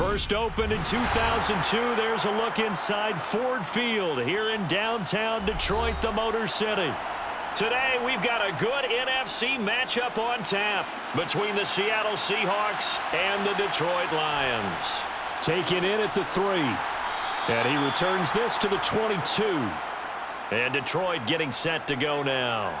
First opened in 2002, there's a look inside Ford Field here in downtown Detroit, the Motor City. Today, we've got a good NFC matchup on tap between the Seattle Seahawks and the Detroit Lions. Taken in at the 3. And he returns this to the 22. And Detroit getting set to go now.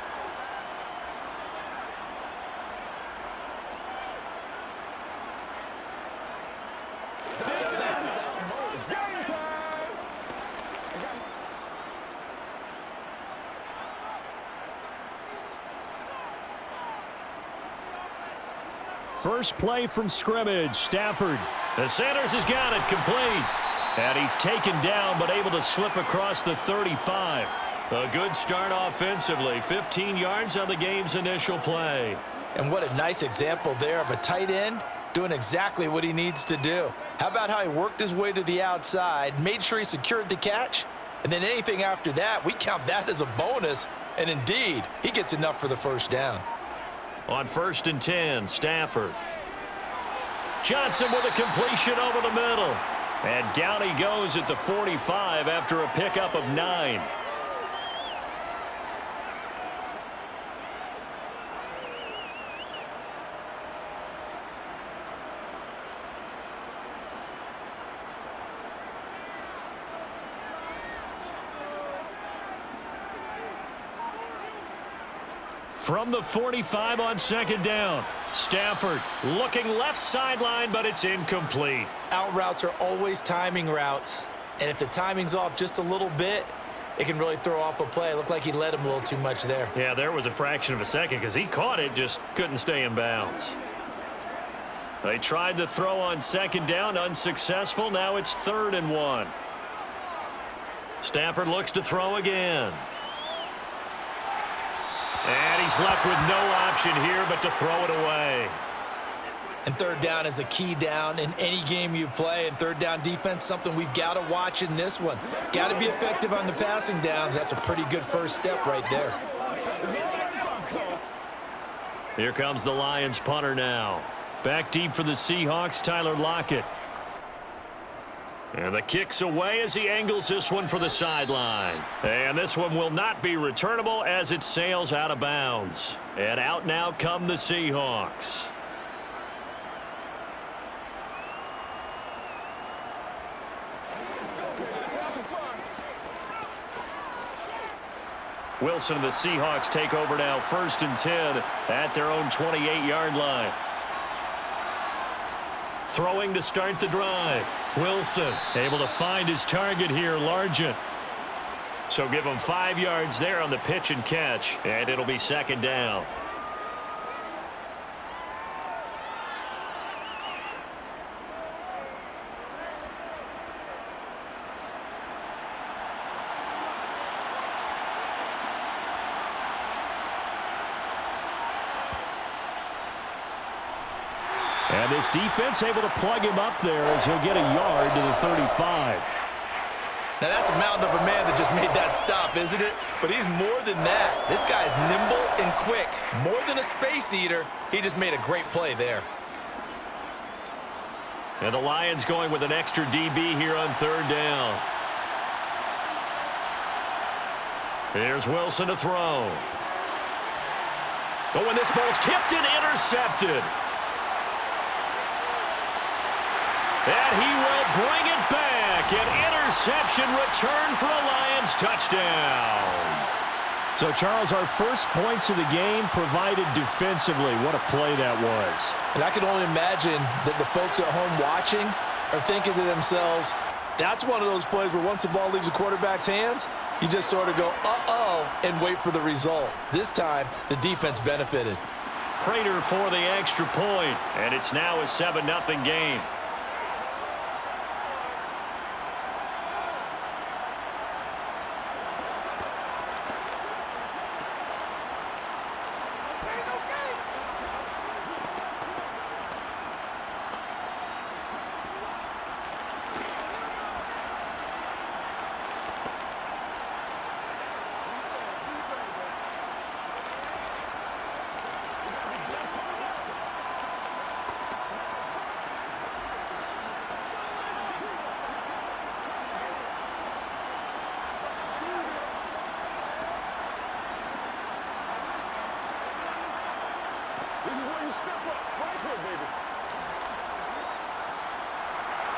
First play from scrimmage, Stafford. The Sanders has got it complete. And he's taken down but able to slip across the 35. A good start offensively. 15 yards on the game's initial play. And what a nice example there of a tight end doing exactly what he needs to do. How about how he worked his way to the outside, made sure he secured the catch, and then anything after that, we count that as a bonus. And indeed, he gets enough for the first down. On 1st and 10, Stafford. Johnson with a completion over the middle. And down he goes at the 45 after a pickup of 9. From the 45 on 2nd down. Stafford looking left sideline, but it's incomplete. Out routes are always timing routes. And if the timing's off just a little bit, it can really throw off a play. It looked like he led him a little too much there. Yeah, there was a fraction of a second because he caught it, just couldn't stay in bounds. They tried the throw on 2nd down, unsuccessful. Now it's 3rd and 1. Stafford looks to throw again. And he's left with no option here but to throw it away. And 3rd down is a key down in any game you play. And 3rd down defense, something we've got to watch in this one. Got to be effective on the passing downs. That's a pretty good first step right there. Here comes the Lions punter now. Back deep for the Seahawks, Tyler Lockett. And the kick's away as he angles this one for the sideline. And this one will not be returnable as it sails out of bounds. And out now come the Seahawks. Wilson and the Seahawks take over now, 1st and 10 at their own 28-yard line. Throwing to start the drive. Wilson able to find his target here, Largent. So give him 5 yards there on the pitch and catch, and it'll be 2nd down. And this defense able to plug him up there as he'll get a yard to the 35. Now that's a mountain of a man that just made that stop, isn't it? But he's more than that. This guy's nimble and quick. More than a space eater, he just made a great play there. And the Lions going with an extra DB here on 3rd down. Here's Wilson to throw. Oh, and this ball's tipped and intercepted. And he will bring it back. An interception return for a Lions touchdown. So, Charles, our first points of the game provided defensively. What a play that was. And I can only imagine that the folks at home watching are thinking to themselves, that's one of those plays where once the ball leaves the quarterback's hands, you just sort of go, uh-oh, and wait for the result. This time, the defense benefited. Prater for the extra point, and it's now a 7-0 game.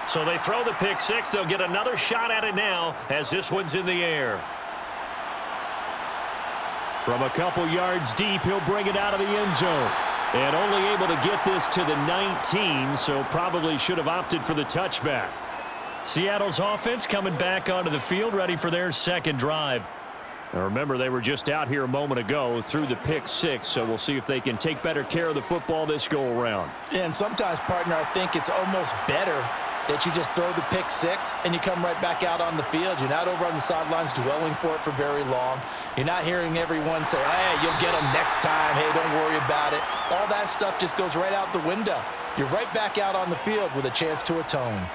So they throw the pick six. They'll get another shot at it now as this one's in the air. From a couple yards deep, he'll bring it out of the end zone. And only able to get this to the 19, so probably should have opted for the touchback. Seattle's offense coming back onto the field, ready for their second drive. Now remember, they were just out here a moment ago through the pick six, so we'll see if they can take better care of the football this go-around. Yeah, and sometimes, partner, I think it's almost better that you just throw the pick six and you come right back out on the field. You're not over on the sidelines dwelling for it for very long. You're not hearing everyone say, hey, you'll get them next time. Hey, don't worry about it. All that stuff just goes right out the window. You're right back out on the field with a chance to atone.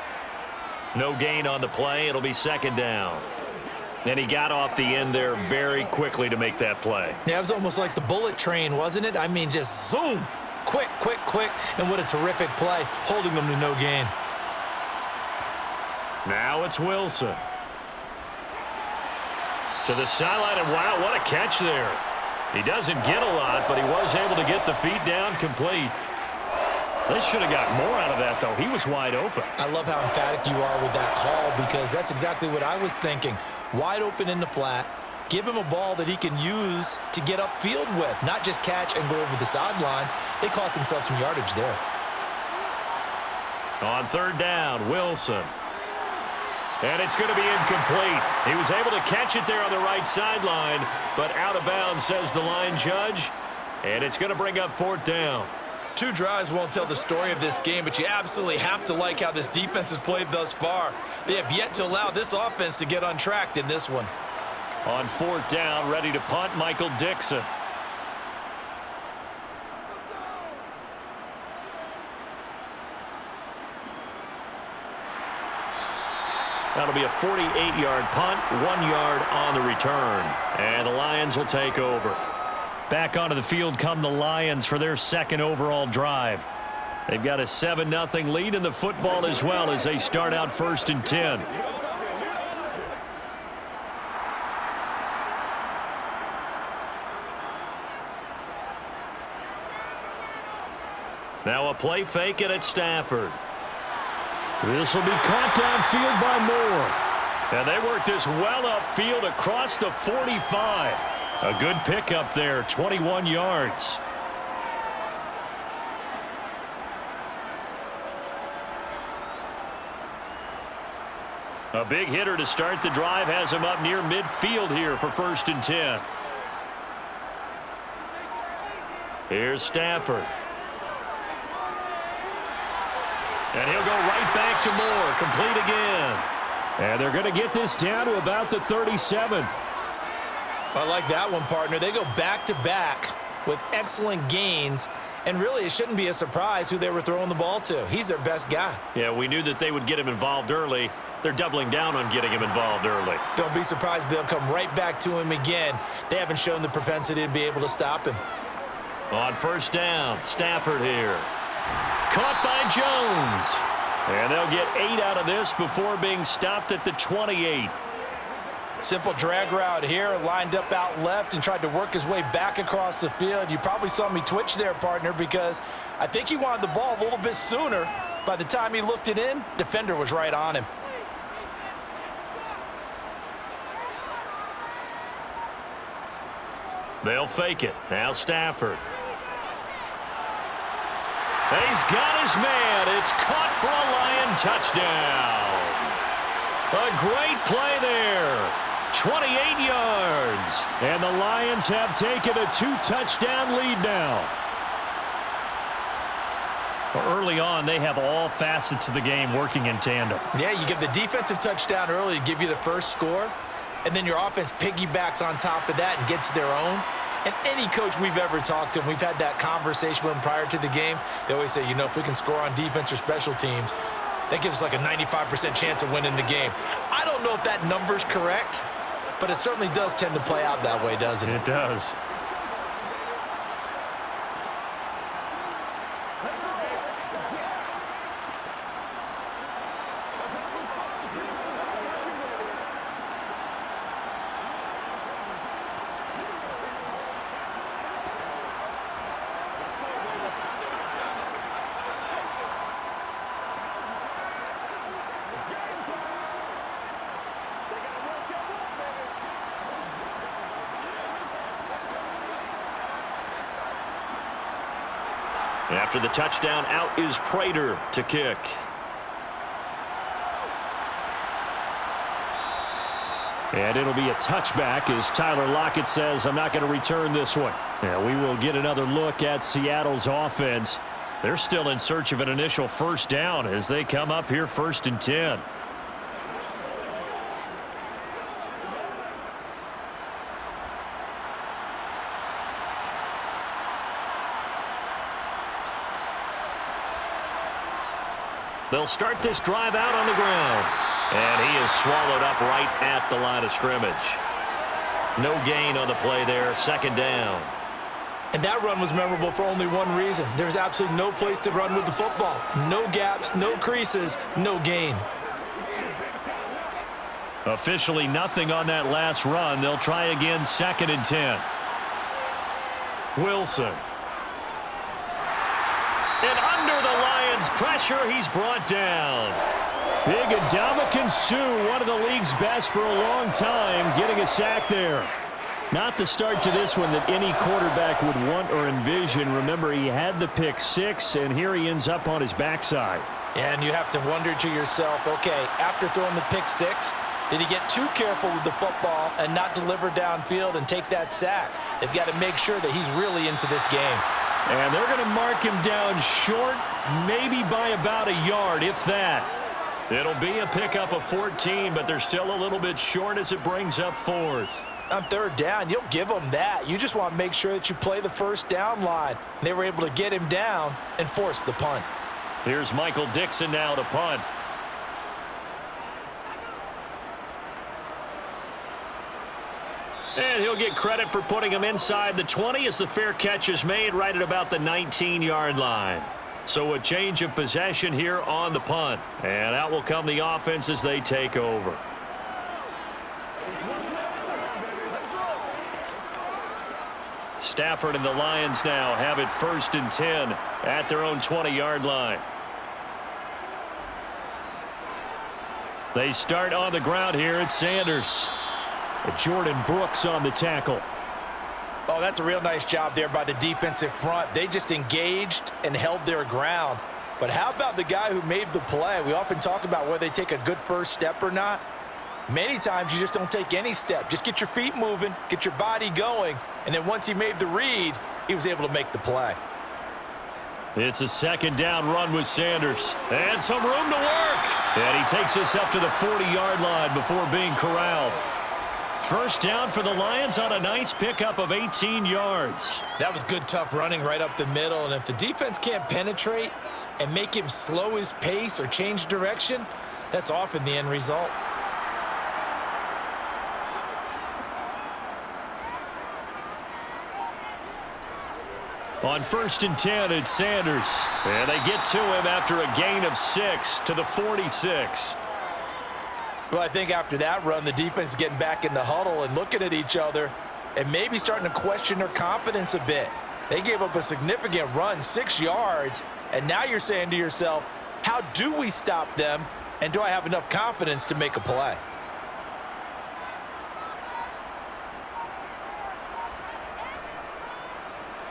No gain on the play. It'll be second down. And he got off the end there very quickly to make that play. Yeah, it was almost like the bullet train, wasn't it? I mean, just zoom. Quick, quick, quick. And what a terrific play, holding them to no gain. Now it's Wilson. To the sideline, and wow, what a catch there. He doesn't get a lot, but he was able to get the feet down complete. They should have got more out of that, though. He was wide open. I love how emphatic you are with that call because that's exactly what I was thinking. Wide open in the flat. Give him a ball that he can use to get upfield with, not just catch and go over the sideline. They cost themselves some yardage there. On third down, Wilson. And it's going to be incomplete. He was able to catch it there on the right sideline, but out of bounds, says the line judge. And it's going to bring up fourth down. Two drives won't tell the story of this game, but you absolutely have to like how this defense has played thus far. They have yet to allow this offense to get untracked in this one. On fourth down, ready to punt, Michael Dixon. That'll be a 48-yard punt, 1 yard on the return. And the Lions will take over. Back onto the field come the Lions for their second overall drive. They've got a 7-0 lead in the football as well as they start out first and 10. Now a play fake it at Stafford. This will be caught downfield by Moore. And they work this well upfield across the 45. A good pickup there, 21 yards. A big hitter to start the drive has him up near midfield here for first and 10. Here's Stafford. And he'll go right back to Moore, complete again. And they're going to get this down to about the 37. I like that one, partner. They go back-to-back with excellent gains, and really it shouldn't be a surprise who they were throwing the ball to. He's their best guy. Yeah, we knew that they would get him involved early. They're doubling down on getting him involved early. Don't be surprised they'll come right back to him again. They haven't shown the propensity to be able to stop him. On first down, Stafford here. Caught by Jones. And they'll get 8 out of this before being stopped at the 28. Simple drag route here, lined up out left and tried to work his way back across the field. You probably saw me twitch there, partner, because I think he wanted the ball a little bit sooner. By the time he looked it in, defender was right on him. They'll fake it. Now Stafford. He's got his man. It's caught for a Lion touchdown. A great play there. 28 yards. And the Lions have taken a 2-touchdown lead now. Well, early on, they have all facets of the game working in tandem. Yeah, you get the defensive touchdown early to give you the first score, and then your offense piggybacks on top of that and gets their own. And any coach we've ever talked to, and we've had that conversation with them prior to the game, they always say, you know, if we can score on defense or special teams, that gives us like a 95% chance of winning the game. I don't know if that number's correct, but it certainly does tend to play out that way, doesn't it? It does. After the touchdown, out is Prater to kick. And it'll be a touchback as Tyler Lockett says, I'm not going to return this one. And we will get another look at Seattle's offense. They're still in search of an initial first down as they come up here 1st and 10. They'll start this drive out on the ground. And he is swallowed up right at the line of scrimmage. No gain on the play there, 2nd down. And that run was memorable for only one reason. There's absolutely no place to run with the football. No gaps, no creases, no gain. Officially nothing on that last run. They'll try again 2nd and 10. Wilson. And under the Lions' pressure, he's brought down. Big Ndamukong Suh, one of the league's best for a long time, getting a sack there. Not the start to this one that any quarterback would want or envision. Remember, he had the pick 6, and here he ends up on his backside. And you have to wonder to yourself, okay, after throwing the pick 6, did he get too careful with the football and not deliver downfield and take that sack? They've got to make sure that he's really into this game. And they're going to mark him down short, maybe by about a yard, if that. It'll be a pickup of 14, but they're still a little bit short as it brings up 4th. On 3rd down, you'll give them that. You just want to make sure that you play the first down line. They were able to get him down and force the punt. Here's Michael Dixon now to punt. And he'll get credit for putting him inside the 20 as the fair catch is made right at about the 19-yard line. So a change of possession here on the punt. And out will come the offense as they take over. Stafford and the Lions now have it 1st and 10 at their own 20-yard line. They start on the ground here at Sanders. Jordan Brooks on the tackle. Oh, that's a real nice job there by the defensive front. They just engaged and held their ground. But how about the guy who made the play? We often talk about whether they take a good first step or not. Many times you just don't take any step. Just get your feet moving, get your body going, and then once he made the read, he was able to make the play. It's a 2nd down run with Sanders. And some room to work. And he takes us up to the 40-yard line before being corralled. First down for the Lions on a nice pickup of 18 yards. That was good, tough running right up the middle. And if the defense can't penetrate and make him slow his pace or change direction, that's often the end result. On 1st and 10, it's Sanders. And they get to him after a gain of 6 to the 46. Well, I think after that run, the defense is getting back in the huddle and looking at each other and maybe starting to question their confidence a bit. They gave up a significant run, 6 yards, and now you're saying to yourself, how do we stop them, and do I have enough confidence to make a play?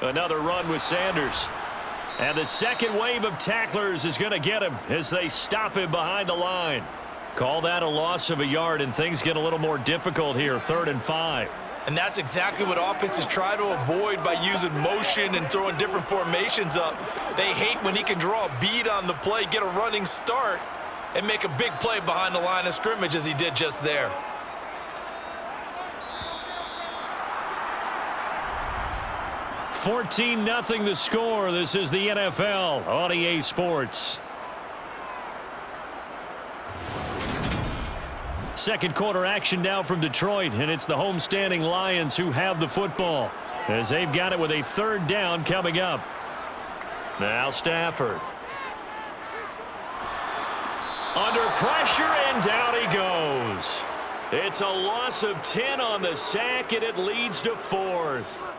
Another run with Sanders. And the second wave of tacklers is going to get him as they stop him behind the line. Call that a loss of a yard, and things get a little more difficult here, 3rd and 5. And that's exactly what offenses try to avoid by using motion and throwing different formations up. They hate when he can draw a bead on the play, get a running start, and make a big play behind the line of scrimmage as he did just there. $14-0 the score. This is the NFL on EA Sports. Second quarter action now from Detroit, and it's the homestanding Lions who have the football as they've got it with a 3rd down coming up. Now Stafford. Under pressure, and down he goes. It's a loss of 10 on the sack, and it leads to 4th.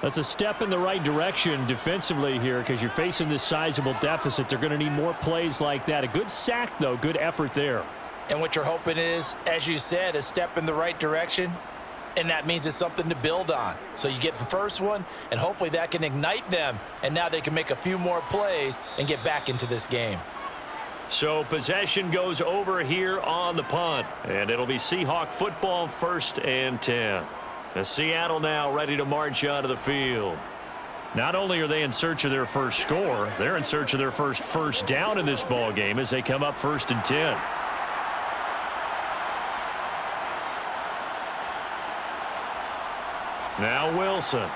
That's a step in the right direction defensively here because you're facing this sizable deficit. They're going to need more plays like that. A good sack, though. Good effort there. And what you're hoping is, as you said, a step in the right direction. and that means it's something to build on. So you get the first one, and hopefully that can ignite them, and now they can make a few more plays and get back into this game. So possession goes over here on the punt, and it'll be Seahawk football, 1st and 10. As Seattle now ready to march onto the field. Not only are they in search of their first score, they're in search of their first down in this ball game as they come up 1st and 10. Now Wilson.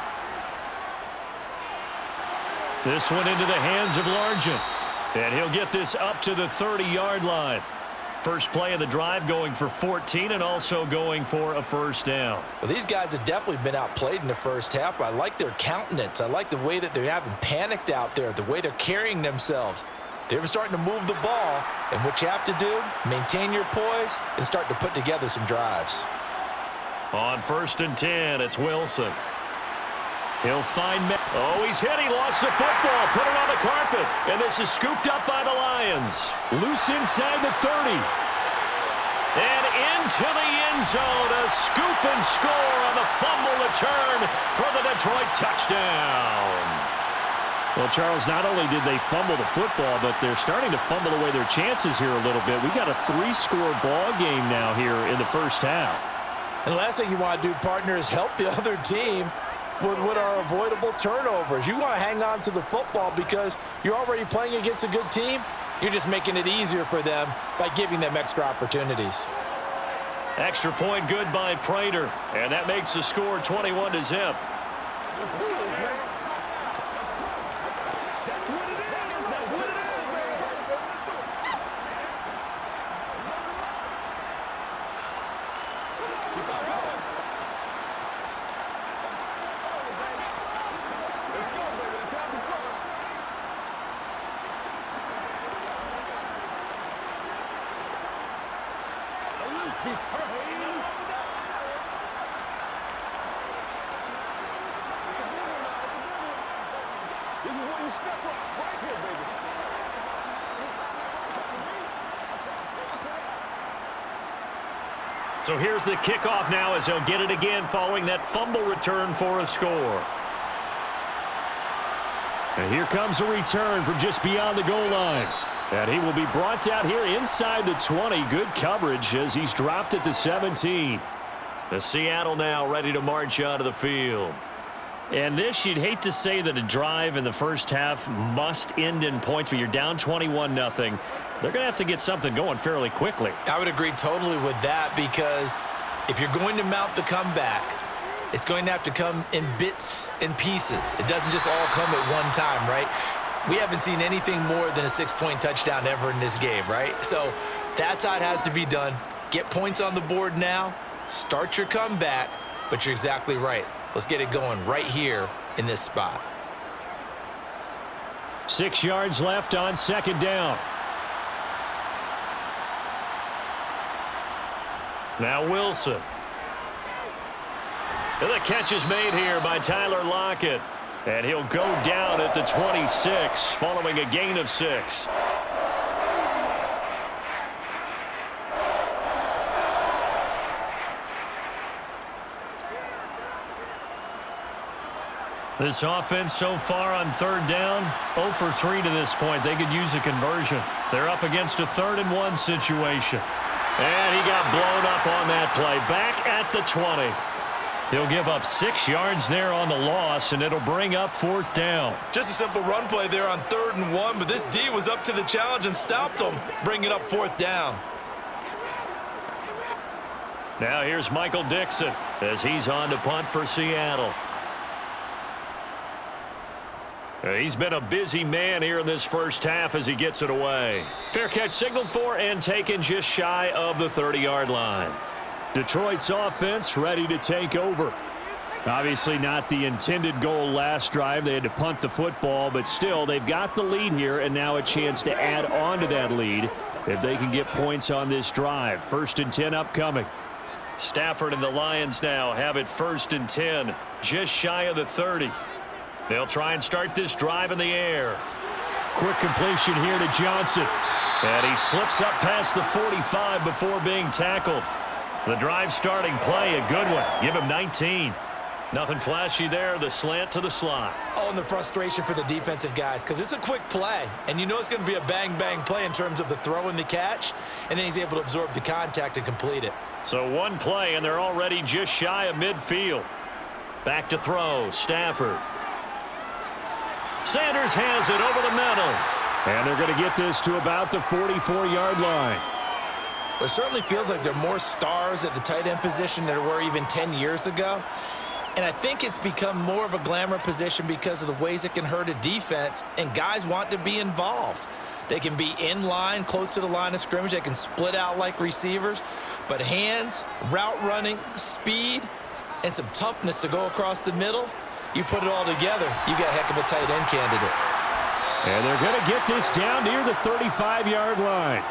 This one into the hands of Largent. And he'll get this up to the 30-yard line. First play of the drive going for 14 and also going for a first down. Well, these guys have definitely been outplayed in the first half. I like their countenance. I like the way that they haven't panicked out there, the way they're carrying themselves. They're starting to move the ball, and what you have to do, maintain your poise and start to put together some drives. On 1st and 10, it's Wilson. He'll find Oh, he's hit. He lost the football. Put it on the carpet. And this is scooped up by the Lions. Loose inside the 30. And into the end zone. A scoop and score on the fumble return for the Detroit touchdown. Well, Charles, not only did they fumble the football, but they're starting to fumble away their chances here a little bit. We got a 3-score ball game now here in the first half. And the last thing you want to do, partner, is help the other team with what are avoidable turnovers. You want to hang on to the football because you're already playing against a good team. You're just making it easier for them by giving them extra opportunities. Extra point good by Prater, and that makes the score 21-0. So here's the kickoff now as he'll get it again following that fumble return for a score. And here comes a return from just beyond the goal line. And he will be brought down here inside the 20. Good coverage as he's dropped at the 17. The Seattle now ready to march onto the field. And this, you'd hate to say that a drive in the first half must end in points, but you're down 21-0. They're going to have to get something going fairly quickly. I would agree totally with that because if you're going to mount the comeback, it's going to have to come in bits and pieces. It doesn't just all come at one time, right? We haven't seen anything more than a 6-point touchdown ever in this game, right? So that's how it has to be done. Get points on the board now, start your comeback, but you're exactly right. Let's get it going right here in this spot. 6 yards left on 2nd down. Now Wilson. And the catch is made here by Tyler Lockett. And he'll go down at the 26 following a gain of 6. This offense so far on 3rd down, 0 for 3 to this point. They could use a conversion. They're up against a 3rd and 1 situation. And he got blown up on that play. Back at the 20. He'll give up 6 yards there on the loss, and it'll bring up 4th down. Just a simple run play there on 3rd and 1, but this D was up to the challenge and stopped them, bringing up 4th down. Now here's Michael Dixon as he's on to punt for Seattle. He's been a busy man here in this first half as he gets it away. Fair catch signaled for and taken just shy of the 30-yard line. Detroit's offense ready to take over. Obviously not the intended goal last drive. They had to punt the football, but still they've got the lead here and now a chance to add on to that lead if they can get points on this drive. 1st and 10 upcoming. Stafford and the Lions now have it 1st and 10, just shy of the 30. They'll try and start this drive in the air. Quick completion here to Johnson. And he slips up past the 45 before being tackled. The drive starting play, a good one. Give him 19. Nothing flashy there. The slant to the slot. Oh, and the frustration for the defensive guys, because it's a quick play, and you know it's going to be a bang-bang play in terms of the throw and the catch, and then he's able to absorb the contact and complete it. So one play, and they're already just shy of midfield. Back to throw. Stafford. Sanders has it over the middle. And they're going to get this to about the 44-yard line. It certainly feels like there are more stars at the tight end position than there were even 10 years ago. And I think it's become more of a glamour position because of the ways it can hurt a defense, and guys want to be involved. They can be in line, close to the line of scrimmage. They can split out like receivers. But hands, route running, speed, and some toughness to go across the middle, you put it all together, you got a heck of a tight end candidate. And they're going to get this down near the 35-yard line.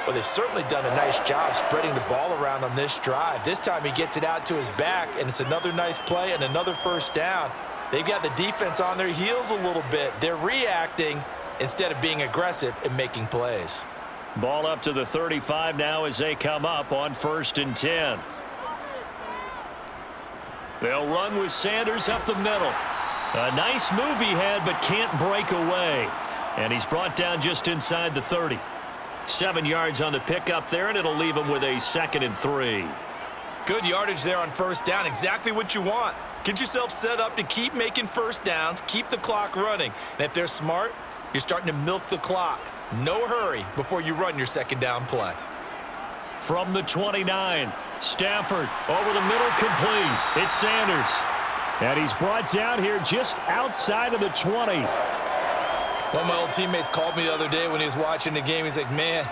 Well, they've certainly done a nice job spreading the ball around on this drive. This time he gets it out to his back, and it's another nice play and another first down. They've got the defense on their heels a little bit. They're reacting instead of being aggressive and making plays. Ball up to the 35 now as they come up on 1st and 10. They'll run with Sanders up the middle. A nice move he had, but can't break away. And he's brought down just inside the 30. 7 yards on the pickup there, and it'll leave him with a 2nd and 3. Good yardage there on first down. Exactly what you want. Get yourself set up to keep making first downs, keep the clock running. And if they're smart, you're starting to milk the clock. No hurry before you run your 2nd down play. From the 29, Stafford over the middle, complete. It's Sanders. And he's brought down here just outside of the 20. One of my old teammates called me the other day when he was watching the game. He's like, man,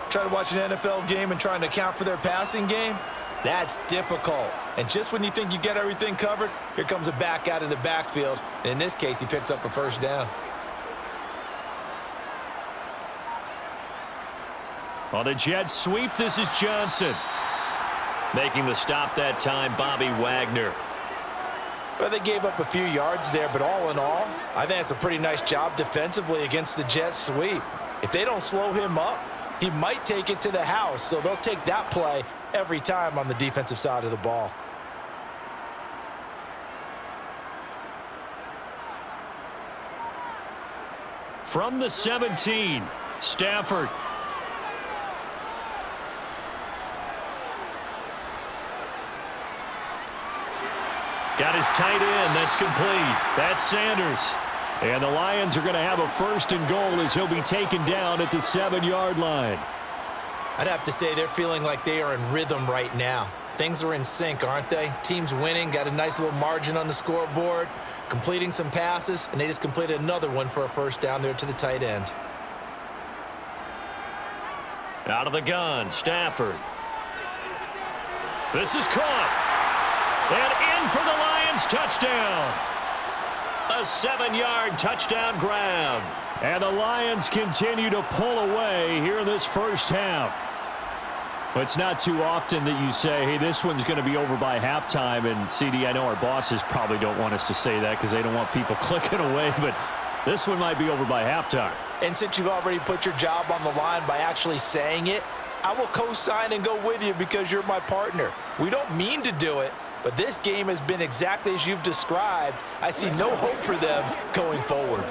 trying to watch an NFL game and trying to account for their passing game, that's difficult. And just when you think you get everything covered, here comes a back out of the backfield. And in this case, he picks up a first down. On the jet sweep, this is Johnson. Making the stop that time, Bobby Wagner. Well, they gave up a few yards there, but all in all, I think it's a pretty nice job defensively against the jet sweep. If they don't slow him up, he might take it to the house, so they'll take that play every time on the defensive side of the ball. From the 17, Stafford. Got his tight end. That's complete. That's Sanders. And the Lions are going to have a 1st and goal as he'll be taken down at the 7-yard line. I'd have to say they're feeling like they are in rhythm right now. Things are in sync, aren't they? Team's winning, got a nice little margin on the scoreboard, completing some passes, and they just completed another one for a first down there to the tight end. Out of the gun, Stafford. This is caught. And in for the Lions, touchdown. A 7-yard touchdown grab. And the Lions continue to pull away here in this first half. But it's not too often that you say, hey, this one's going to be over by halftime. And, CD, I know our bosses probably don't want us to say that because they don't want people clicking away. But this one might be over by halftime. And since you've already put your job on the line by actually saying it, I will co-sign and go with you because you're my partner. We don't mean to do it. But this game has been exactly as you've described. I see no hope for them going forward.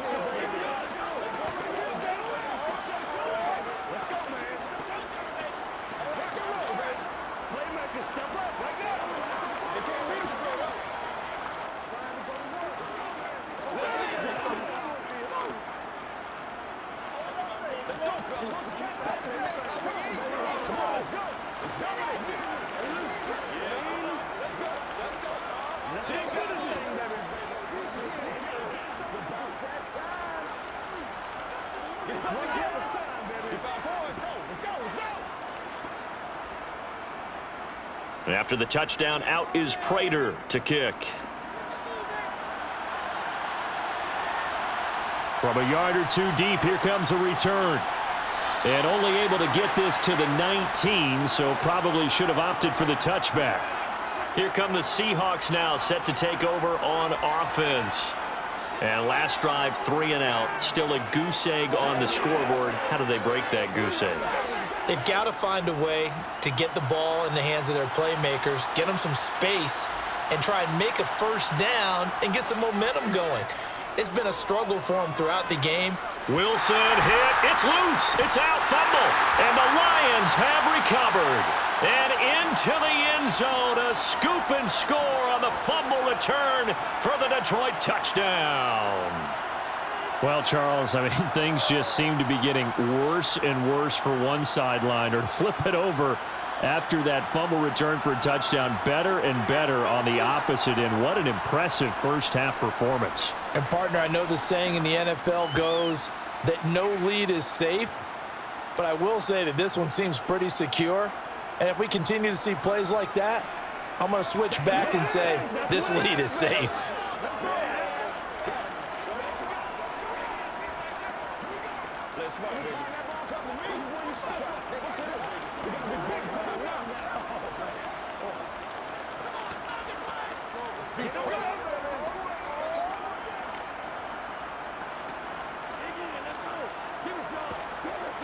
After the touchdown, out is Prater to kick. From a yard or two deep, here comes a return. And only able to get this to the 19, so probably should have opted for the touchback. Here come the Seahawks now, set to take over on offense. And last drive, 3 and out. Still a goose egg on the scoreboard. How do they break that goose egg? They've got to find a way to get the ball in the hands of their playmakers, get them some space, and try and make a first down and get some momentum going. It's been a struggle for them throughout the game. Wilson hit. It's loose. It's out. Fumble. And the Lions have recovered. And into the end zone, a scoop and score on the fumble return for the Detroit touchdown. Well, Charles, I mean, things just seem to be getting worse and worse for one sideline. Or to flip it over after that fumble return for a touchdown, better and better on the opposite end. What an impressive first-half performance. And, partner, I know the saying in the NFL goes that no lead is safe, but I will say that this one seems pretty secure. And if we continue to see plays like that, I'm going to switch back and say this lead is safe.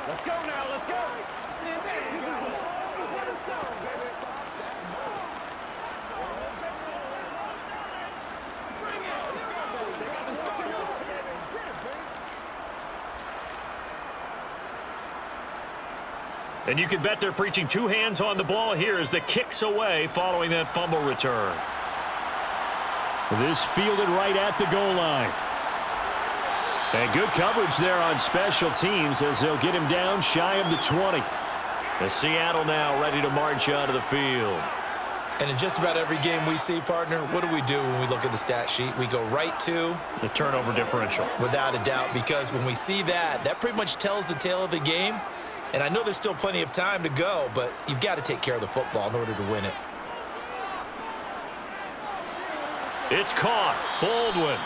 Let's go now, let's go. And you can bet they're preaching two hands on the ball here as the kick's away following that fumble return. This fielded right at the goal line. And good coverage there on special teams as they'll get him down shy of the 20. The Seattle now ready to march onto the field. And in just about every game we see, partner, what do when we look at the stat sheet? We go right to the turnover differential. Without a doubt, because when we see that, that pretty much tells the tale of the game. And I know there's still plenty of time to go, but you've got to take care of the football in order to win it. It's caught. Baldwin.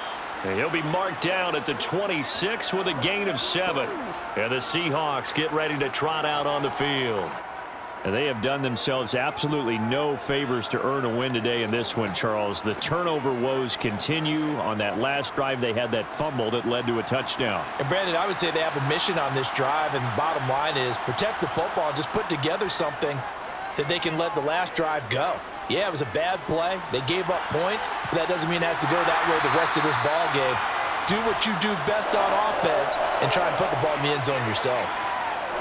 And he'll be marked down at the 26 with a gain of 7. And the Seahawks get ready to trot out on the field. And they have done themselves absolutely no favors to earn a win today in this one, Charles. The turnover woes continue. On that last drive, they had that fumble that led to a touchdown. And, Brandon, I would say they have a mission on this drive, and the bottom line is protect the football and just put together something that they can let the last drive go. Yeah, it was a bad play. They gave up points, but that doesn't mean it has to go that way the rest of this ball game. Do what you do best on offense and try and put the ball in the end zone yourself.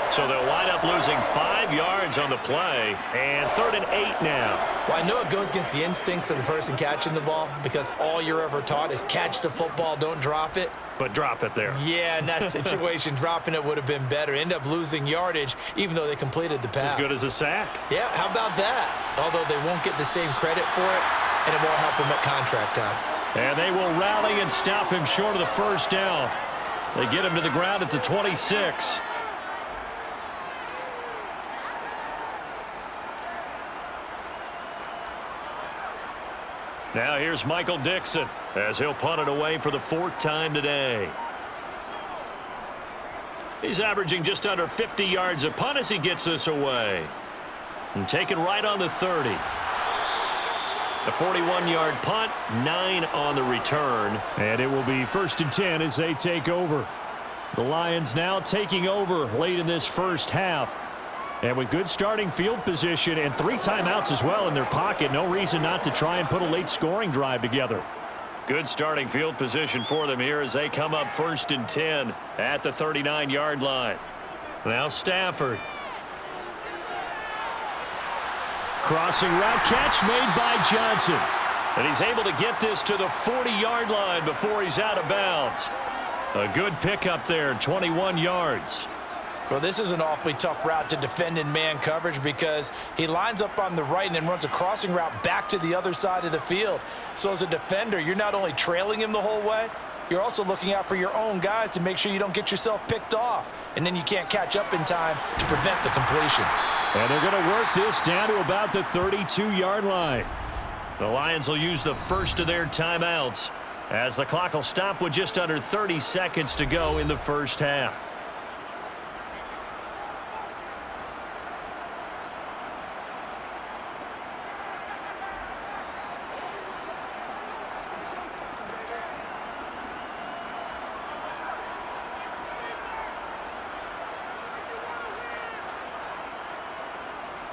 So they'll wind up losing 5 yards on the play, and 3rd and 8 now. Well, I know it goes against the instincts of the person catching the ball because all you're ever taught is catch the football, don't drop it. But drop it there. Yeah, in that situation, dropping it would have been better. End up losing yardage, even though they completed the pass. As good as a sack. Yeah, how about that? Although they won't get the same credit for it, and it won't help them at contract time. And they will rally and stop him short of the first down. They get him to the ground at the 26. Now here's Michael Dixon as he'll punt it away for the 4th time today. He's averaging just under 50 yards a punt as he gets this away. And taken right on the 30. A 41-yard punt, 9 on the return. And it will be 1st and 10 as they take over. The Lions now taking over late in this first half. And with good starting field position and 3 timeouts as well in their pocket, no reason not to try and put a late scoring drive together. Good starting field position for them here as they come up 1st and 10 at the 39-yard line. Now Stafford. Crossing route catch made by Johnson. And he's able to get this to the 40-yard line before he's out of bounds. A good pickup there, 21 yards. Well, this is an awfully tough route to defend in man coverage because he lines up on the right and then runs a crossing route back to the other side of the field. So as a defender, you're not only trailing him the whole way, you're also looking out for your own guys to make sure you don't get yourself picked off. And then you can't catch up in time to prevent the completion. And they're going to work this down to about the 32-yard line. The Lions will use the first of their timeouts as the clock will stop with just under 30 seconds to go in the first half.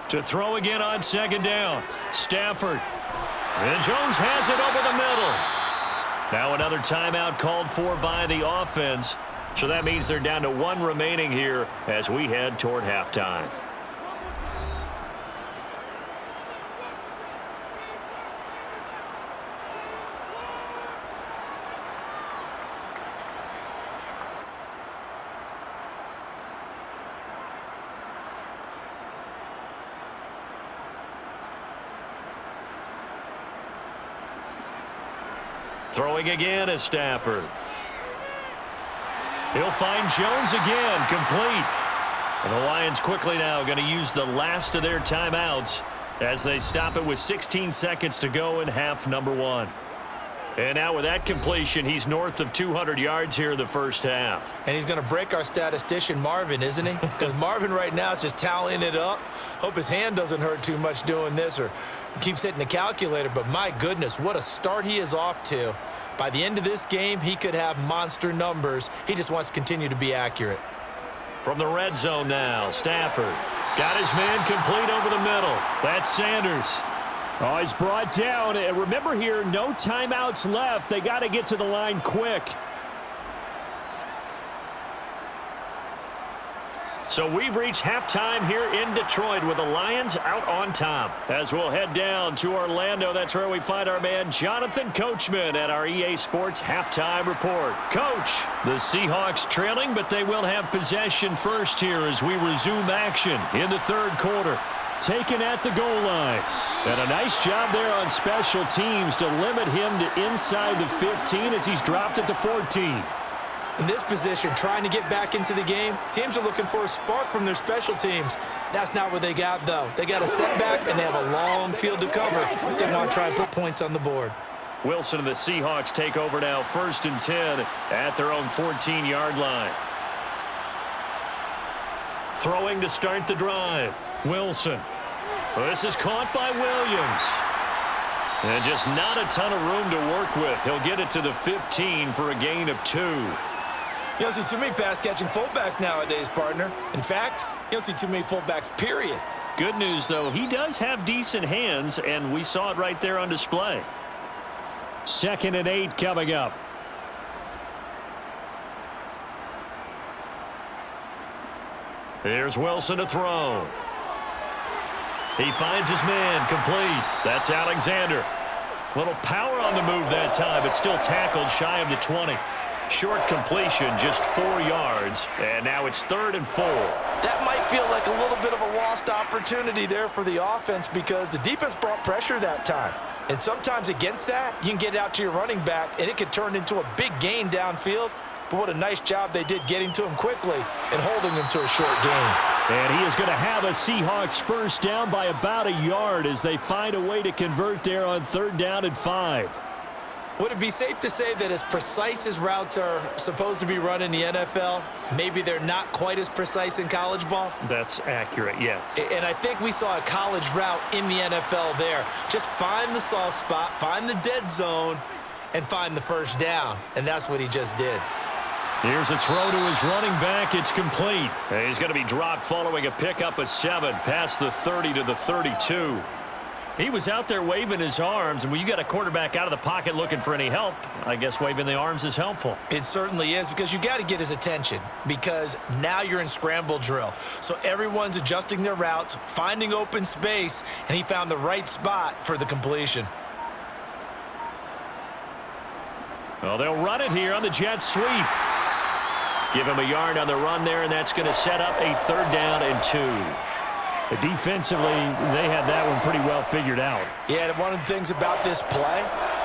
To throw again on second down. Stafford. And Jones has it over the middle. Now another timeout called for by the offense. So that means they're down to one remaining here as we head toward halftime. Throwing again is Stafford. He'll find Jones again, complete. And the Lions quickly now going to use the last of their timeouts as they stop it with 16 seconds to go in half number one. And now with that completion, he's north of 200 yards here in the first half. And he's going to break our statistician Marvin, isn't he? Because Marvin right now is just tallying it up. Hope his hand doesn't hurt too much doing this or keeps hitting the calculator. But my goodness, what a start he is off to. By the end of this game, he could have monster numbers. He just wants to continue to be accurate. From the red zone now, Stafford got his man complete over the middle. That's Sanders. Oh, he's brought down. And remember here, no timeouts left. They got to get to the line quick. So we've reached halftime here in Detroit with the Lions out on top. As we'll head down to Orlando, that's where we find our man Jonathan Coachman at our EA Sports Halftime Report. Coach, the Seahawks trailing, but they will have possession first here as we resume action in the third quarter. Taken at the goal line. And a nice job there on special teams to limit him to inside the 15 as he's dropped it to 14. In this position, trying to get back into the game, teams are looking for a spark from their special teams. That's not what they got, though. They got a setback, and they have a long field to cover if they want to try and put points on the board. Wilson and the Seahawks take over now, 1st and 10 at their own 14-yard line. Throwing to start the drive. Wilson. This is caught by Williams. And just not a ton of room to work with. He'll get it to the 15 for a gain of 2. You don't see too many pass-catching fullbacks nowadays, partner. In fact, you don't see too many fullbacks, period. Good news, though, he does have decent hands, and we saw it right there on display. 2nd and 8 coming up. Here's Wilson to throw. He finds his man, complete. That's Alexander. Little power on the move that time, but still tackled shy of the 20. Short completion, just 4 yards, and now it's 3rd and 4. That might feel like a little bit of a lost opportunity there for the offense because the defense brought pressure that time. And sometimes against that, you can get out to your running back, and it could turn into a big gain downfield. But what a nice job they did getting to him quickly and holding him to a short gain. And he is going to have a Seahawks first down by about a yard as they find a way to convert there on 3rd down and 5. Would it be safe to say that as precise as routes are supposed to be run in the NFL, maybe they're not quite as precise in college ball? That's accurate, yeah. And I think we saw a college route in the NFL there. Just find the soft spot, find the dead zone, and find the first down. And that's what he just did. Here's a throw to his running back. It's complete. And he's going to be dropped following a pickup of 7 past the 30 to the 32. He was out there waving his arms, and when you got a quarterback out of the pocket looking for any help, I guess waving the arms is helpful. It certainly is because you got to get his attention because now you're in scramble drill. So everyone's adjusting their routes, finding open space, and he found the right spot for the completion. Well, they'll run it here on the jet sweep. Give him a yard on the run there, and that's going to set up a 3rd down and 2. Defensively, they had that one pretty well figured out. Yeah, and one of the things about this play,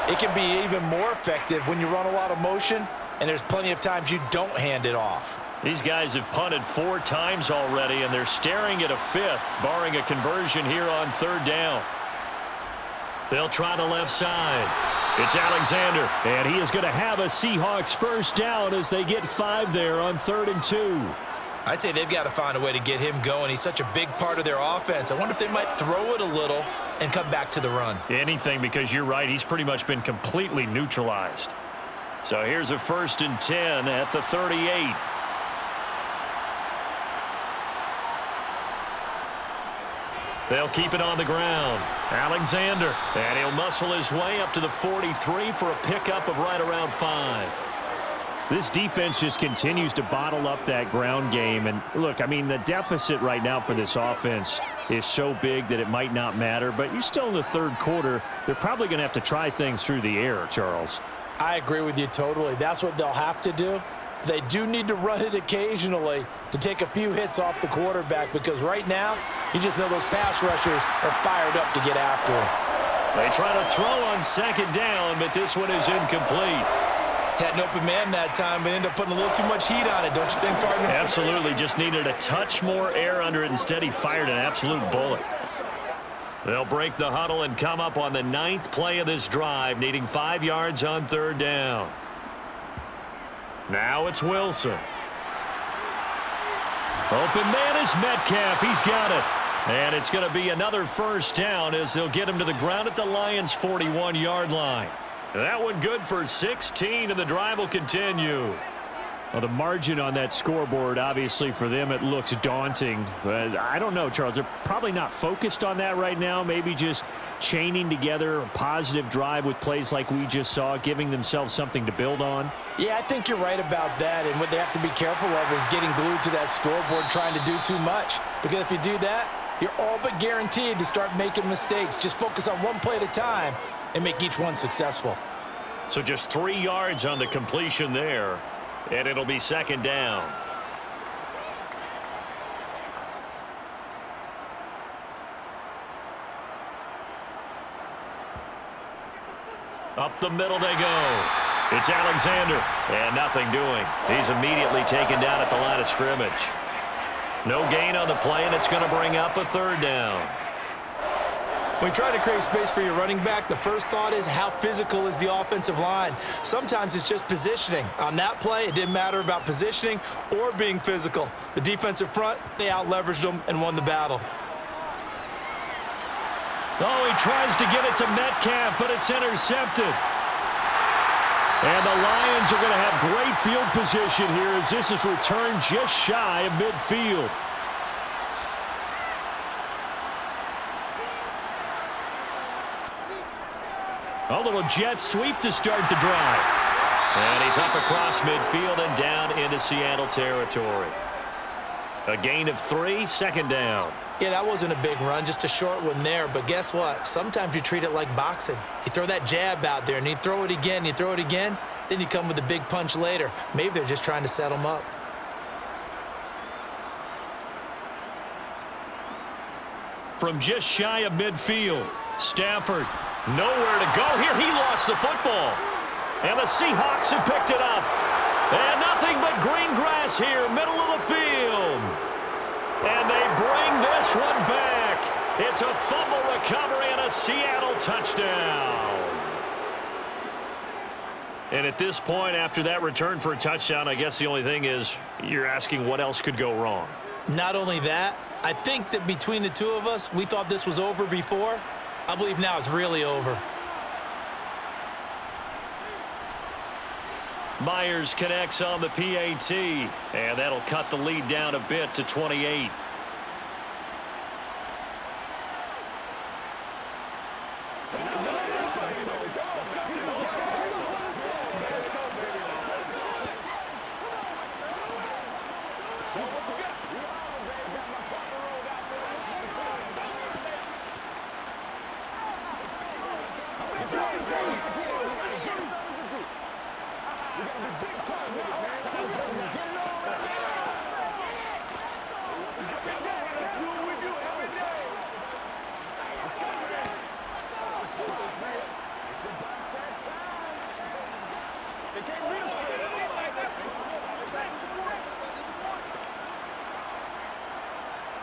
it can be even more effective when you run a lot of motion, and there's plenty of times you don't hand it off. These guys have punted 4 times already, and they're staring at a 5th, barring a conversion here on 3rd down. They'll try the left side. It's Alexander. And he is going to have a Seahawks first down as they get 5 there on 3rd and 2. I'd say they've got to find a way to get him going. He's such a big part of their offense. I wonder if they might throw it a little and come back to the run. Anything, because you're right. He's pretty much been completely neutralized. So here's a 1st and 10 at the 38. They'll keep it on the ground. Alexander. And he'll muscle his way up to the 43 for a pickup of right around 5. This defense just continues to bottle up that ground game. And look, I mean, the deficit right now for this offense is so big that it might not matter. But you're still in the third quarter. They're probably going to have to try things through the air, Charles. I agree with you totally. That's what they'll have to do. They do need to run it occasionally to take a few hits off the quarterback, because right now, you just know those pass rushers are fired up to get after him. They try to throw on second down, but this one is incomplete. Had an open man that time, but ended up putting a little too much heat on it, don't you think, partner? Absolutely. Just needed a touch more air under it. Instead, he fired an absolute bullet. They'll break the huddle and come up on the 9th play of this drive, needing 5 yards on third down. Now it's Wilson. Open man is Metcalf. He's got it. And it's going to be another first down as they'll get him to the ground at the Lions' 41-yard line. That one good for 16, and the drive will continue. Well, the margin on that scoreboard, obviously, for them, it looks daunting. But I don't know, Charles. They're probably not focused on that right now. Maybe just chaining together a positive drive with plays like we just saw, giving themselves something to build on. Yeah, I think you're right about that. And what they have to be careful of is getting glued to that scoreboard, trying to do too much. Because if you do that, you're all but guaranteed to start making mistakes. Just focus on one play at a time and make each one successful. So just 3 yards on the completion there. And it'll be second down. Up the middle they go. It's Alexander. And nothing doing. He's immediately taken down at the line of scrimmage. No gain on the play, and it's going to bring up a third down. When you try to create space for your running back, the first thought is how physical is the offensive line. Sometimes it's just positioning. On that play, it didn't matter about positioning or being physical. The defensive front, they out-leveraged them and won the battle. Oh, he tries to get it to Metcalf, but it's intercepted. And the Lions are going to have great field position here as this is returned just shy of midfield. A little jet sweep to start the drive. And he's up across midfield and down into Seattle territory. A gain of 3, second down. Yeah, that wasn't a big run, just a short one there. But guess what? Sometimes you treat it like boxing. You throw that jab out there, and you throw it again, then you come with a big punch later. Maybe they're just trying to set them up. From just shy of midfield, Stafford. Nowhere to go here. He lost the football. And the Seahawks have picked it up. And nothing but green grass here, middle of the field. And they bring this one back. It's a fumble recovery and a Seattle touchdown. And at this point, after that return for a touchdown, I guess the only thing is you're asking what else could go wrong. Not only that, I think that between the two of us, we thought this was over before. I believe now it's really over. Myers connects on the PAT, and that'll cut the lead down a bit to 28.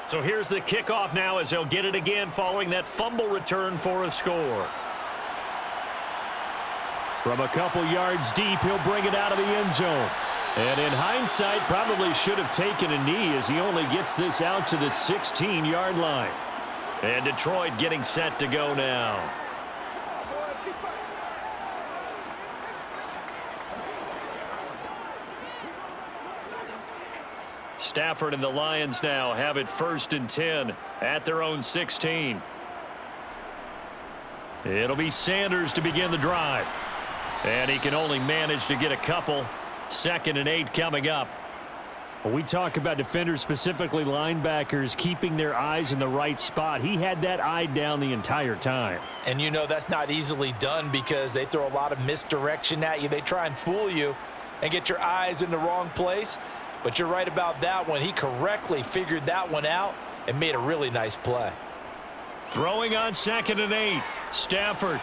So here's the kickoff now as they'll get it again following that fumble return for a score. From a couple yards deep, he'll bring it out of the end zone. And in hindsight, probably should have taken a knee as he only gets this out to the 16-yard line. And Detroit getting set to go now. Stafford and the Lions now have it 1st and 10 at their own 16. It'll be Sanders to begin the drive. And he can only manage to get a couple. 2nd and 8 coming up. When we talk about defenders, specifically linebackers, keeping their eyes in the right spot, he had that eye down the entire time. And you know that's not easily done because they throw a lot of misdirection at you. They try and fool you and get your eyes in the wrong place. But you're right about that one. He correctly figured that one out and made a really nice play. Throwing on 2nd and 8. Stafford.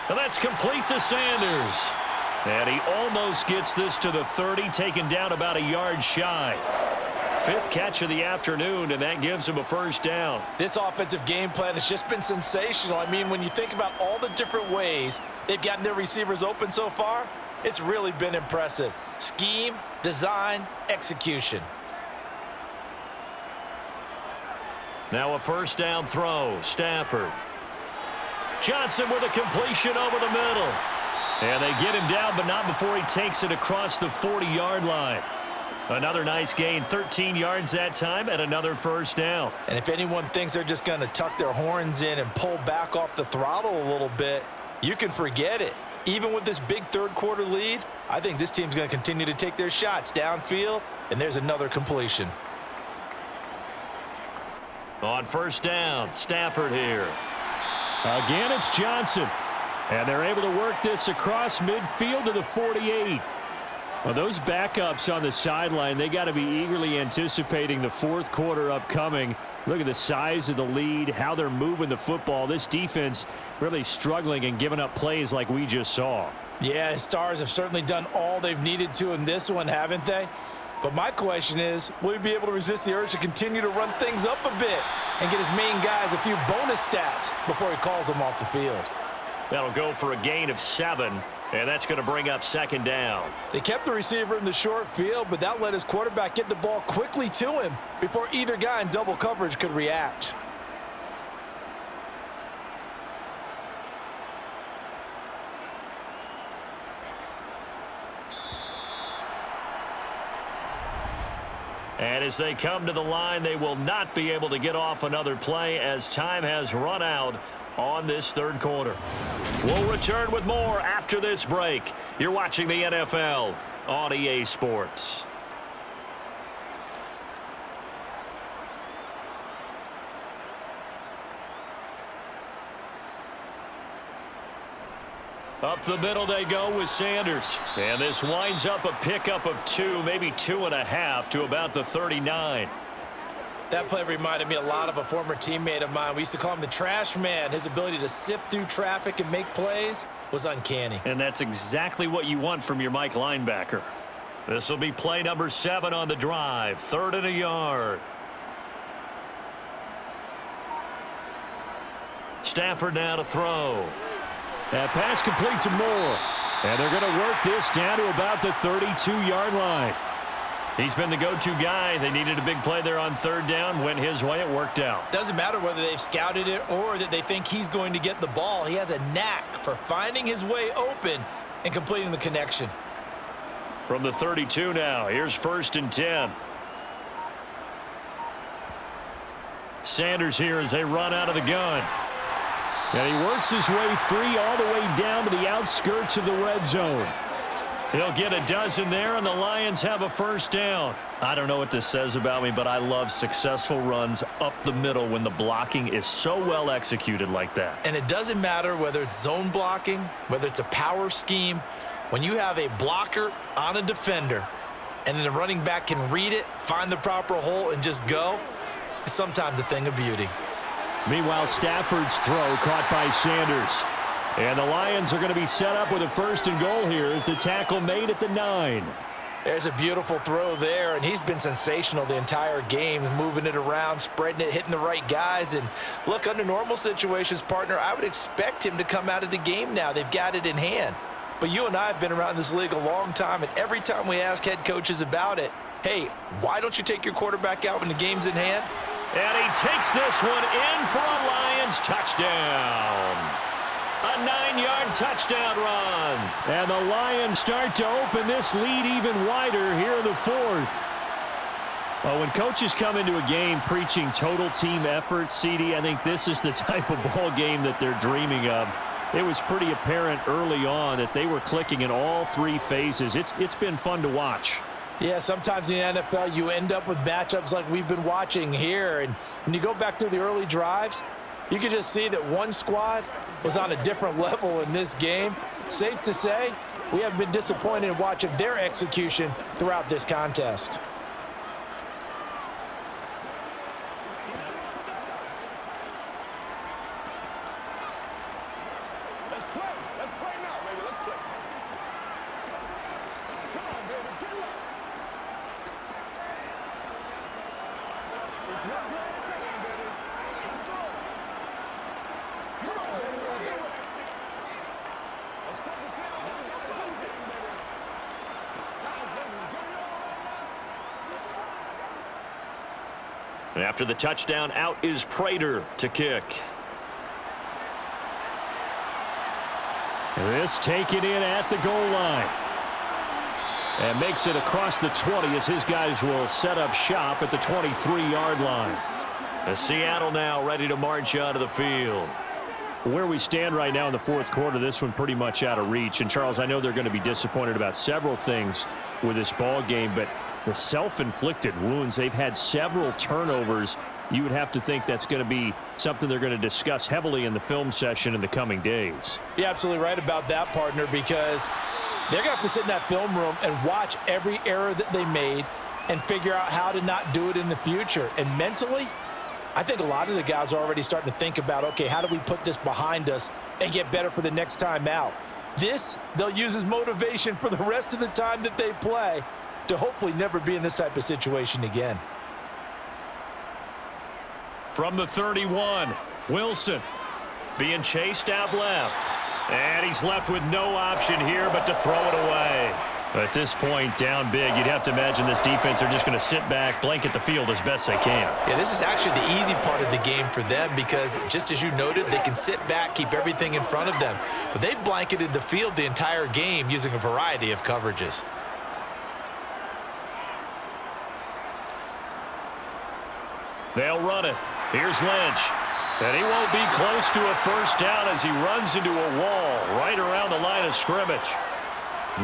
And that's complete to Sanders. And he almost gets this to the 30, taken down about a yard shy. 5th catch of the afternoon, and that gives him a 1st down. This offensive game plan has just been sensational. I mean, when you think about all the different ways they've gotten their receivers open so far, it's really been impressive. Scheme, design, execution. Now a 1st down throw. Stafford. Johnson with a completion over the middle. And they get him down, but not before he takes it across the 40-yard line. Another nice gain, 13 yards that time, and another 1st down. And if anyone thinks they're just going to tuck their horns in and pull back off the throttle a little bit, you can forget it. Even with this big 3rd quarter lead, I think this team's going to continue to take their shots downfield, and there's another completion. On 1st down, Stafford here. Again, it's Johnson. And they're able to work this across midfield to the 48. Well, those backups on the sideline, they got to be eagerly anticipating the 4th quarter upcoming. Look at the size of the lead, how they're moving the football. This defense really struggling and giving up plays like we just saw. Yeah, his Stars have certainly done all they've needed to in this one, haven't they? But my question is, will he be able to resist the urge to continue to run things up a bit and get his main guys a few bonus stats before he calls them off the field? That'll go for a gain of 7, and that's going to bring up 2nd down. They kept the receiver in the short field, but that let his quarterback get the ball quickly to him before either guy in double coverage could react. And as they come to the line, they will not be able to get off another play as time has run out on this 3rd quarter. We'll return with more after this break. You're watching the NFL on EA Sports. Up the middle they go with Sanders. And this winds up a pickup of 2, maybe 2.5 to about the 39. That play reminded me a lot of a former teammate of mine. We used to call him the trash man. His ability to sift through traffic and make plays was uncanny. And that's exactly what you want from your Mike linebacker. This will be play number 7 on the drive. 3rd and a yard. Stafford now to throw. That pass complete to Moore. And they're going to work this down to about the 32-yard line. He's been the go-to guy. They needed a big play there on 3rd down. Went his way. It worked out. Doesn't matter whether they've scouted it or that they think he's going to get the ball. He has a knack for finding his way open and completing the connection. From the 32 now. Here's 1st and 10. Sanders here as they run out of the gun. And he works his way free all the way down to the outskirts of the red zone. He'll get a dozen there, and the Lions have a 1st down. I don't know what this says about me, but I love successful runs up the middle when the blocking is so well executed like that. And it doesn't matter whether it's zone blocking, whether it's a power scheme. When you have a blocker on a defender, and then the running back can read it, find the proper hole, and just go, it's sometimes a thing of beauty. Meanwhile, Stafford's throw caught by Sanders. And the Lions are going to be set up with a 1st and goal here as the tackle made at the 9. There's a beautiful throw there, and he's been sensational the entire game, moving it around, spreading it, hitting the right guys. And look, under normal situations, partner, I would expect him to come out of the game now. They've got it in hand. But you and I have been around this league a long time, and every time we ask head coaches about it, hey, why don't you take your quarterback out when the game's in hand? And he takes this one in for a Lions touchdown. A 9-yard touchdown run. And the Lions start to open this lead even wider here in the 4th. Well, when coaches come into a game preaching total team effort, CD, I think this is the type of ball game that they're dreaming of. It was pretty apparent early on that they were clicking in all three phases. It's been fun to watch. Yeah, sometimes in the NFL you end up with matchups like we've been watching here. And when you go back through the early drives, you can just see that one squad was on a different level in this game. Safe to say, we have been disappointed in watching their execution throughout this contest. And after the touchdown, out is Prater to kick. This taken in at the goal line. And makes it across the 20 as his guys will set up shop at the 23-yard line. As Seattle now ready to march onto the field. Where we stand right now in the fourth quarter, this one pretty much out of reach. And, Charles, I know they're going to be disappointed about several things with this ball game, but the self-inflicted wounds, they've had several turnovers. You would have to think that's going to be something they're going to discuss heavily in the film session in the coming days. You're absolutely right about that, partner, because they're going to have to sit in that film room and watch every error that they made and figure out how to not do it in the future. And mentally, I think a lot of the guys are already starting to think about, okay, how do we put this behind us and get better for the next time out? This, they'll use as motivation for the rest of the time that they play to hopefully never be in this type of situation again. From the 31, Wilson being chased out left. And he's left with no option here but to throw it away. At this point, down big, you'd have to imagine this defense are just going to sit back, blanket the field as best they can. Yeah, this is actually the easy part of the game for them because, just as you noted, they can sit back, keep everything in front of them. But they've blanketed the field the entire game using a variety of coverages. They'll run it. Here's Lynch. And he won't be close to a first down as he runs into a wall right around the line of scrimmage.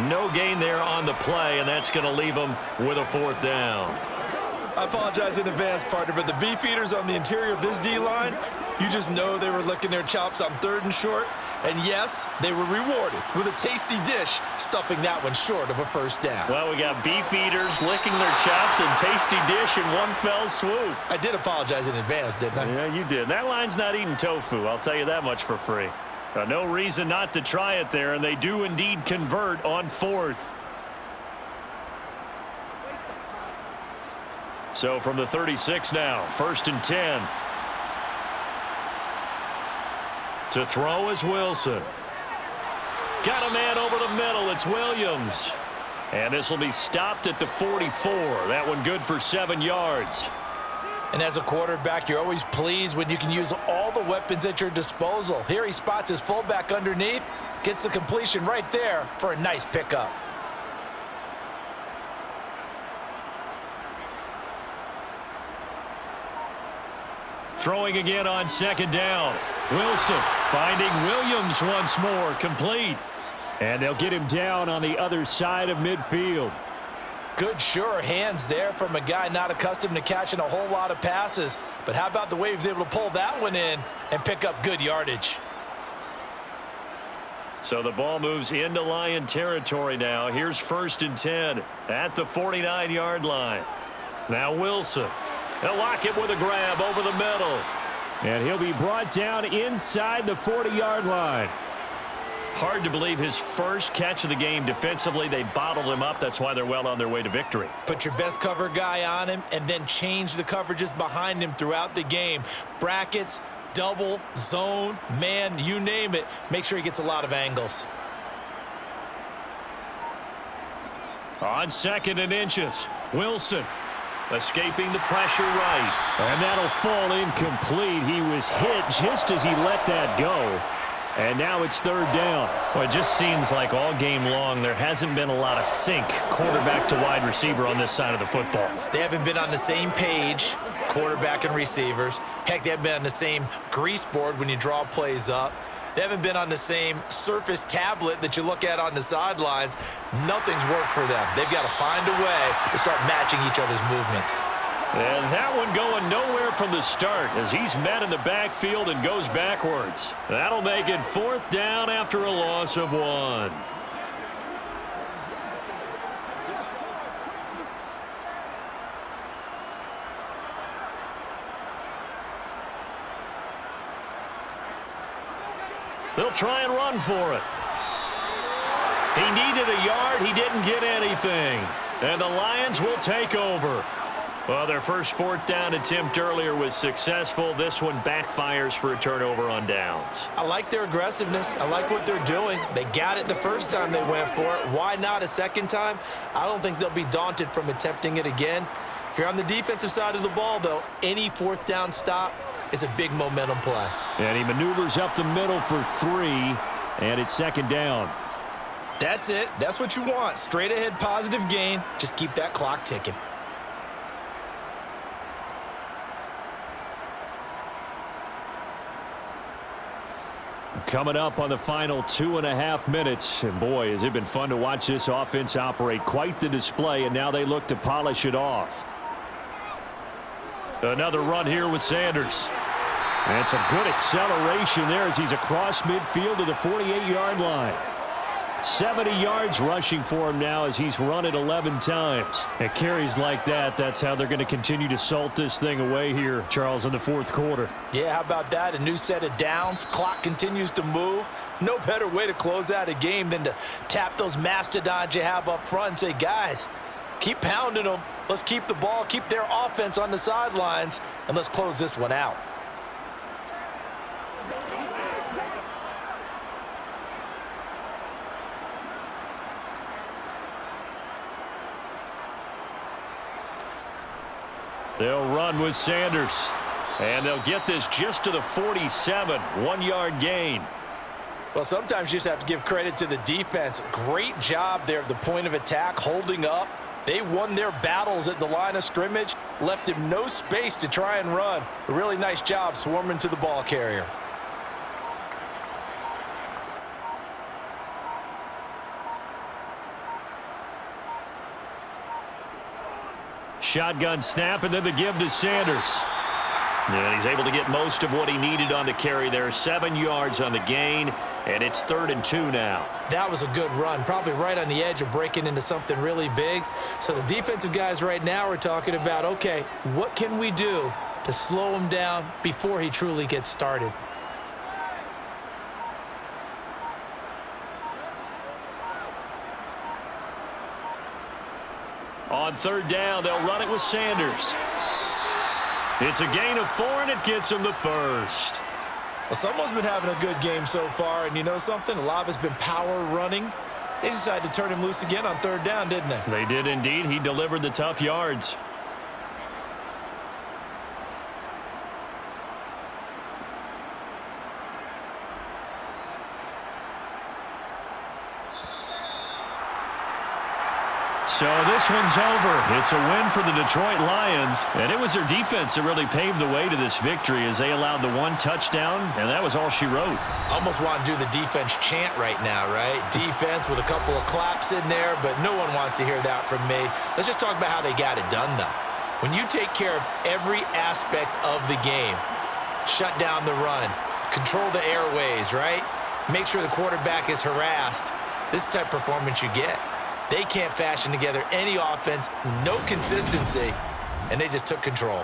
No gain there on the play, and that's going to leave him with a fourth down. I apologize in advance, partner, but the beefeaters on the interior of this D-line, you just know they were licking their chops on 3rd and short. And yes, they were rewarded with a tasty dish, stuffing that one short of a first down. Well, we got beefeaters licking their chops and tasty dish in one fell swoop. I did apologize in advance, didn't I? Yeah, you did. That line's not eating tofu, I'll tell you that much for free. No reason not to try it there, and they do indeed convert on 4th. So from the 36 now, 1st and 10. To throw is Wilson. Got a man over the middle. It's Williams. And this will be stopped at the 44. That one good for 7 yards. And as a quarterback, you're always pleased when you can use all the weapons at your disposal. Here he spots his fullback underneath, gets the completion right there for a nice pickup. Throwing again on 2nd down. Wilson finding Williams once more, complete. And they'll get him down on the other side of midfield. Good, sure hands there from a guy not accustomed to catching a whole lot of passes. But how about the way he was able to pull that one in and pick up good yardage? So the ball moves into Lion territory now. Here's 1st and 10 at the 49-yard line. Now Wilson. They'll lock it with a grab over the middle. And he'll be brought down inside the 40-yard line. Hard to believe his first catch of the game defensively. They bottled him up. That's why they're well on their way to victory. Put your best cover guy on him and then change the coverages behind him throughout the game. Brackets, double, zone, man, you name it. Make sure he gets a lot of angles. On 2nd and inches, Wilson escaping the pressure right. And that'll fall incomplete. He was hit just as he let that go. And now it's third down. Well, it just seems like all game long there hasn't been a lot of sync quarterback to wide receiver on this side of the football. They haven't been on the same page, quarterback and receivers. Heck, they haven't been on the same grease board when you draw plays up. They haven't been on the same Surface tablet that you look at on the sidelines. Nothing's worked for them. They've got to find a way to start matching each other's movements. And that one going nowhere from the start as he's met in the backfield and goes backwards. That'll make it fourth down after a loss of 1. They'll try and run for it. He needed a yard. He didn't get anything. And the Lions will take over. Well, their first fourth down attempt earlier was successful. This one backfires for a turnover on downs. I like their aggressiveness. I like what they're doing. They got it the first time they went for it. Why not a second time? I don't think they'll be daunted from attempting it again. If you're on the defensive side of the ball, though, any fourth down stop is a big momentum play. And he maneuvers up the middle for 3, and it's second down. That's it. That's what you want. Straight ahead positive gain. Just keep that clock ticking. Coming up on the final 2.5 minutes. And boy, has it been fun to watch this offense operate. Quite the display, and now they look to polish it off. Another run here with Sanders. And some good acceleration there as he's across midfield to the 48-yard line. 70 yards rushing for him now as he's run it 11 times. At carries like that, that's how they're going to continue to salt this thing away here, Charles, in the fourth quarter. Yeah, how about that? A new set of downs. Clock continues to move. No better way to close out a game than to tap those mastodons you have up front and say, guys, keep pounding them. Let's keep the ball, keep their offense on the sidelines, and let's close this one out. They'll run with Sanders. And they'll get this just to the 47. 1-yard gain. Well, sometimes you just have to give credit to the defense. Great job there at the point of attack, holding up. They won their battles at the line of scrimmage, left him no space to try and run. A really nice job swarming to the ball carrier. Shotgun snap, and then the give to Sanders. And he's able to get most of what he needed on the carry there. 7 yards on the gain, and it's 3rd and 2 now. That was a good run, probably right on the edge of breaking into something really big. So the defensive guys right now are talking about, okay, what can we do to slow him down before he truly gets started? On 3rd down, they'll run it with Sanders. It's a gain of 4, and it gets him the first. Well, someone's been having a good game so far, and you know something? A lot of it's been power running. They decided to turn him loose again on 3rd down, didn't they? They did indeed. He delivered the tough yards. So this one's over. It's a win for the Detroit Lions, and it was their defense that really paved the way to this victory as they allowed the 1 touchdown, and that was all she wrote. Almost want to do the defense chant right now, right? Defense with a couple of claps in there, but no one wants to hear that from me. Let's just talk about how they got it done, though. When you take care of every aspect of the game, shut down the run, control the airways, right? Make sure the quarterback is harassed. This type of performance you get. They can't fashion together any offense, no consistency, and they just took control.